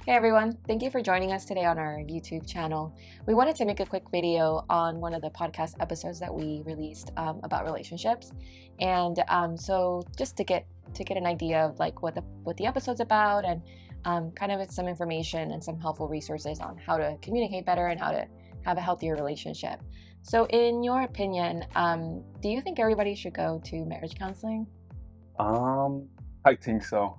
Hey everyone, thank you for joining us today on our YouTube channel. We wanted to make a quick video on one of the podcast episodes that we released about relationships, and so just to get an idea of like what the episode's about, and kind of some information and some helpful resources on how to communicate better and how to have a healthier relationship. So, in your opinion, do you think everybody should go to marriage counseling? Um, I think so.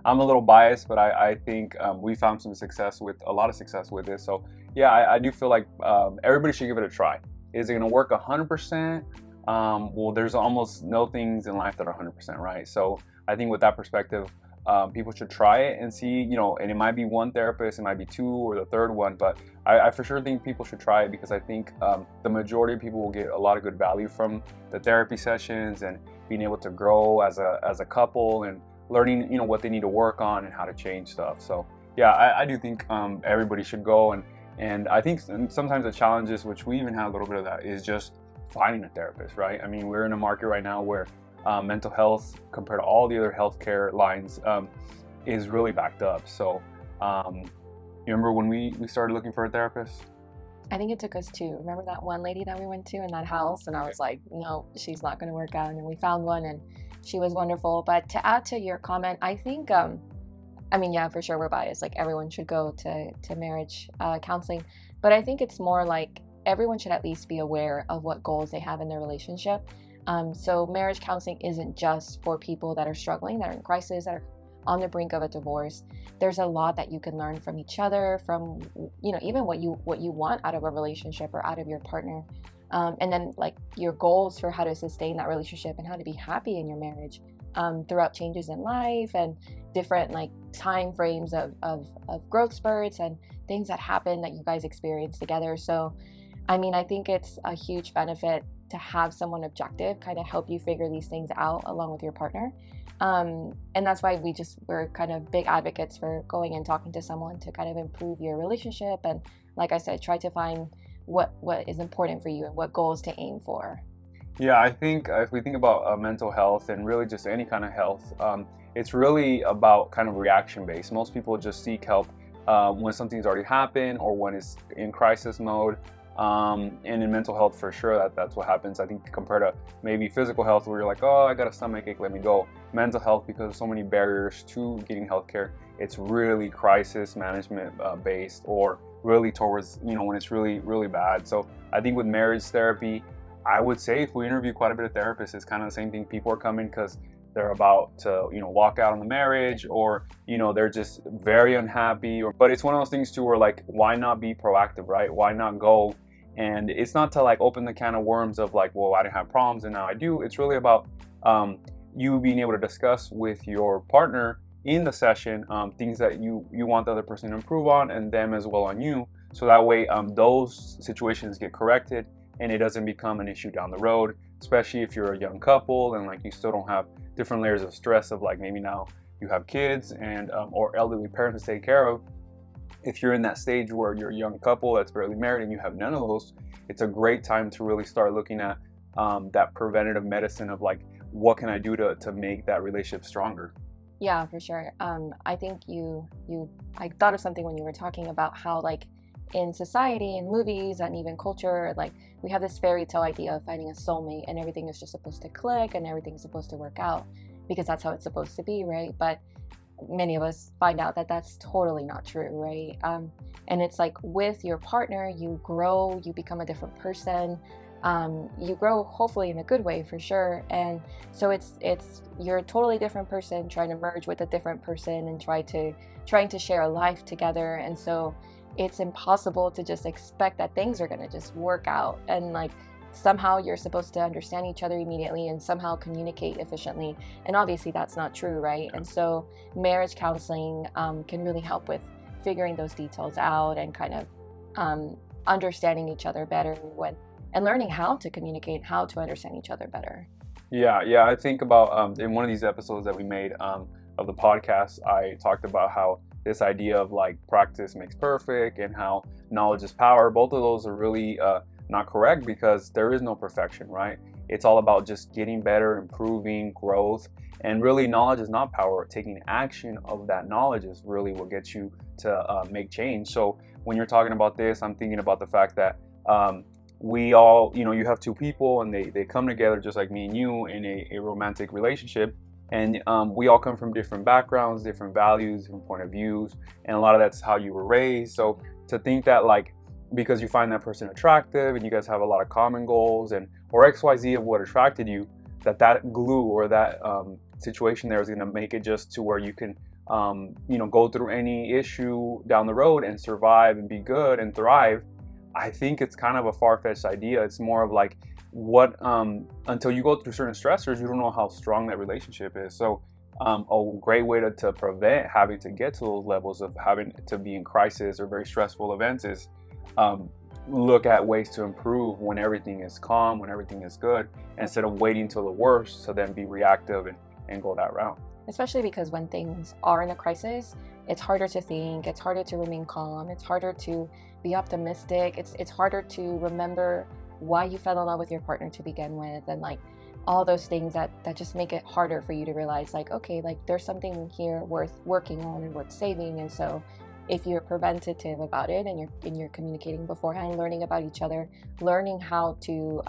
I'm a little biased, but I think we found some success with a lot of success with this. So yeah, I do feel like everybody should give it a try. Is it going to work 100%? Well, there's almost no things in life that are 100%, right? So I think with that perspective, people should try it and see, and it might be one therapist, it might be two or the third one, but I for sure think people should try it because I think the majority of people will get a lot of good value from the therapy sessions and being able to grow as a couple and learning what they need to work on and how to change stuff. So yeah, I do think everybody should go, and I think sometimes the challenges, which we even have a little bit of that, is just finding a therapist, right? I mean, we're in a market right now where mental health compared to all the other healthcare lines is really backed up. So you remember when we started looking for a therapist? I think it took us two. Remember that one lady that we went to in that house? And I was like, no, she's not going to work out. And then we found one and she was wonderful. But to add to your comment, I think, I mean, yeah, for sure we're biased. Like everyone should go to marriage counseling. But I think it's more like everyone should at least be aware of what goals they have in their relationship. So marriage counseling isn't just for people that are struggling, that are in crisis, that are on the brink of a divorce. There's a lot that you can learn from each other, from even what you want out of a relationship or out of your partner, and then like your goals for how to sustain that relationship and how to be happy in your marriage throughout changes in life and different like time frames of growth spurts and things that happen that you guys experience together. So I mean, I think it's a huge benefit to have someone objective kind of help you figure these things out along with your partner. And that's why we're kind of big advocates for going and talking to someone to kind of improve your relationship. And like I said, try to find what is important for you and what goals to aim for. Yeah, I think if we think about mental health and really just any kind of health, it's really about kind of reaction based. Most people just seek help when something's already happened or when it's in crisis mode. And in mental health, for sure, that's what happens. I think compared to maybe physical health, where you're like, oh, I got a stomach ache, let me go. Mental health, because of so many barriers to getting healthcare, it's really crisis management based, or really towards when it's really really bad. So I think with marriage therapy, I would say if we interview quite a bit of therapists, it's kind of the same thing. People are coming because they're about to, walk out on the marriage, or, they're just very unhappy. But it's one of those things too, where like, why not be proactive, right? Why not go? And it's not to like open the can of worms of like, well, I didn't have problems and now I do. It's really about you being able to discuss with your partner in the session things that you want the other person to improve on, and them as well on you. So that way those situations get corrected and it doesn't become an issue down the road, especially if you're a young couple and like you still don't have different layers of stress of like maybe now you have kids and or elderly parents to take care of. If you're in that stage where you're a young couple that's barely married and you have none of those, it's a great time to really start looking at that preventative medicine of like, what can I do to make that relationship stronger? Yeah, for sure. I think I thought of something when you were talking about how like in society and movies and even culture, like we have this fairy tale idea of finding a soulmate and everything is just supposed to click and everything's supposed to work out because that's how it's supposed to be, right? But many of us find out that that's totally not true, right? And it's like with your partner, you grow, you become a different person. You grow hopefully in a good way for sure. And so it's you're a totally different person trying to merge with a different person and trying to share a life together. And so it's impossible to just expect that things are going to just work out and like somehow you're supposed to understand each other immediately and somehow communicate efficiently, and obviously that's not true, right? And so marriage counseling can really help with figuring those details out and kind of understanding each other better when and learning how to communicate, how to understand each other better. Yeah. I think about in one of these episodes that we made of the podcast, I talked about how this idea of like practice makes perfect and how knowledge is power. Both of those are really not correct because there is no perfection, right? It's all about just getting better, improving, growth. And really, knowledge is not power. Taking action of that knowledge is really what gets you to make change. So when you're talking about this, I'm thinking about the fact that we all, you have two people and they come together just like me and you in a romantic relationship. And we all come from different backgrounds, different values, different point of views. And a lot of that's how you were raised. So to think that like, because you find that person attractive and you guys have a lot of common goals and or XYZ of what attracted you, that glue or that situation there is going to make it just to where you can go through any issue down the road and survive and be good and thrive. I think it's kind of a far-fetched idea. It's more of like what until you go through certain stressors, you don't know how strong that relationship is. So a great way to prevent having to get to those levels of having to be in crisis or very stressful events is look at ways to improve when everything is calm, when everything is good, instead of waiting till the worst to then be reactive and go that route. Especially because when things are in a crisis, it's harder to think, it's harder to remain calm, it's harder to be optimistic, it's harder to remember why you fell in love with your partner to begin with, and like all those things that just make it harder for you to realize like, okay, like there's something here worth working on and worth saving. And so if you're preventative about it and you're communicating beforehand, learning about each other, learning how to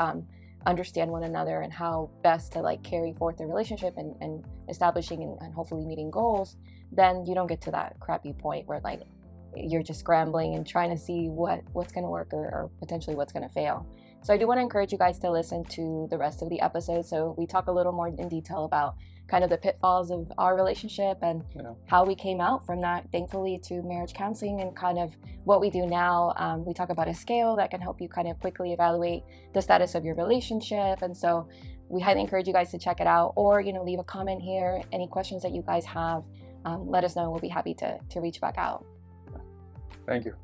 understand one another and how best to like carry forth the relationship and establishing and hopefully meeting goals, then you don't get to that crappy point where like you're just scrambling and trying to see what's going to work or potentially what's going to fail. So I do want to encourage you guys to listen to the rest of the episode. So we talk a little more in detail about kind of the pitfalls of our relationship and how we came out from that, thankfully, to marriage counseling and kind of what we do now. We talk about a scale that can help you kind of quickly evaluate the status of your relationship. And so we highly encourage you guys to check it out or, leave a comment here. Any questions that you guys have, let us know. We'll be happy to reach back out. Thank you.